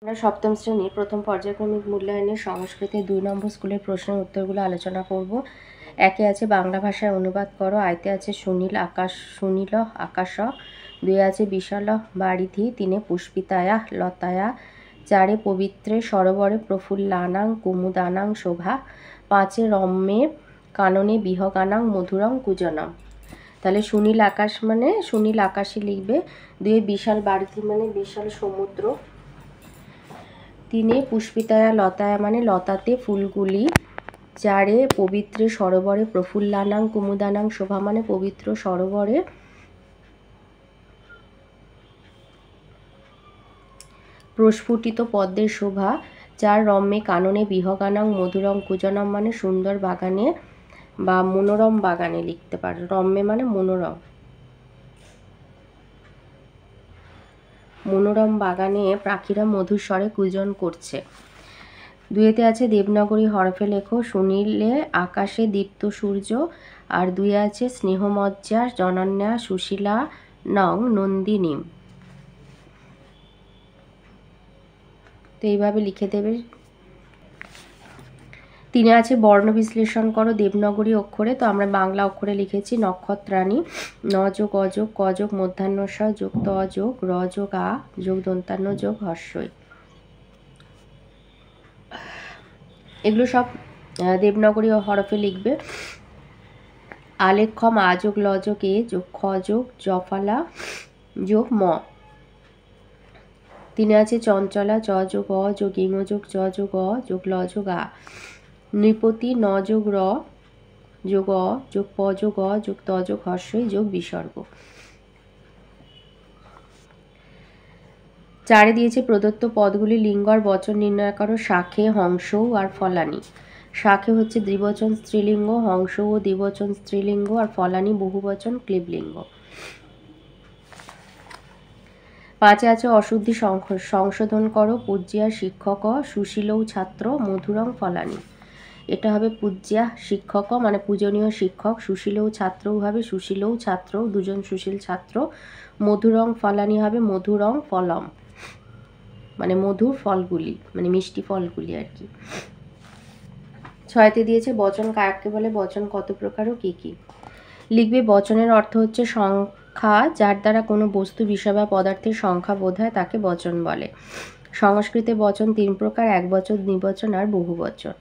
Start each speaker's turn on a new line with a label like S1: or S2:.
S1: আমরা সপ্তম শ্রেণীর প্রথম পর্যায়ক্রমিক মূল্যায়নের সংস্কৃতের 2 নম্বর স্কুলের প্রশ্নের উত্তরগুলো আলোচনা করব। একে আছে বাংলা ভাষায় অনুবাদ করো, আয়তে আছে সুনীল আকাশ, 2 আছে বিশাল বারিধি, 3 পুষ্পিতায়া লতায়া, 4 পবিত্রে সরোবরে প্রফুল্লানাং কুমুদানাং শোভা, 5 রম্যে কাননে বিহগানাং মধুরং কুজনম। তাহলে সুনীল আকাশ মানে সুনীল আকাশে লিখবে, 2 বিশাল বারিধি মানে বিশাল সমুদ্র, 3 পুষ্পিতায়া লতায়া মানে লতাতে ফুলগুলি, 4 পবিত্রে সরোবরে প্রফুল্লানাং কুমুদানাং শোভা মানে পবিত্র সরোবরে প্রস্ফুটিত পদ্মের শোভা, 4 রম্যে কাননে বিহগানাং মধুরং কুজনম মানে সুন্দর বাগানে বা মনোরম বাগানে লিখতে পারো। রম্যে মানে মনোরম বাগানে পাখিরা মধুর স্বরে কুজন করছে। 2 আছে দেবনাগরী হরফে লেখো, সুনীলে আকাশে দীপ্ত সূর্য, আর 2 আছে স্নেহমজ্জা জনন্যা সুশীলা নং নন্দিনীম। তো এইভাবে লিখে দেবে। 3 আছে বর্ণ বিশ্লেষণ করো দেবনাগরী অক্ষরে, তো আমরা বাংলা অক্ষরে লিখেছি নক্ষত্রাণী, ন যোগ অযোগ ক যোগ মধ্যাহ্ন স যোগ ত যোগ র যোগ আ যোগ দন্তান্ন যোগ হর্ষই। এগুলো সব দেবনাগরী হরফে লিখবে। আলেখ্যম আ যোগ ল যোগ এ যোগ খ যোগ জফালা যোগ ম। 3 আছে চঞ্চলা চ যোগ অ যোগ ইং যোগ চ যোগ অ যোগ ল যোগ আ, নৃপতি ন যোগ র যোগ অ যোগ প যোগ অ যোগ ত যোগ হর্ষই যোগ বিসর্গ। 4 দিয়েছে প্রদত্ত পদগুলি লিঙ্গ আর বচন নির্ণয় করো, শাখে হংস আর ফলানি। শাখে হচ্ছে দ্বিবচন স্ত্রীলিঙ্গ, হংস ও দ্বিবচন স্ত্রীলিঙ্গ, আর ফলানি বহুবচন ক্লীবলিঙ্গ। 5 আছে অশুদ্ধি সংশোধন করো, পূজ্যা শিক্ষক সুশীলৌ ছাত্র মধুরং ফলানি। এটা হবে পূজ্যা শিক্ষক মানে পূজনীয় শিক্ষক, সুশীলৌ ছাত্রও হবে সুশীলৌ ছাত্র, দুজন সুশীল ছাত্র, মধুরং ফলানি হবে মধুরং ফলম মানে মধুর ফলগুলি মানে মিষ্টি ফলগুলি আর কি। 6 দিয়েছে বচন কাকে বলে, বচন কত প্রকার ও কি কি লিখবে। বচনের অর্থ হচ্ছে সংখ্যা, যার দ্বারা কোনো বস্তু বিষয় বা পদার্থের সংখ্যা বোঝায় তাকে বচন বলে। সংস্কৃতে বচন 3 প্রকার, একবচন দ্বিবচন আর বহুবচন।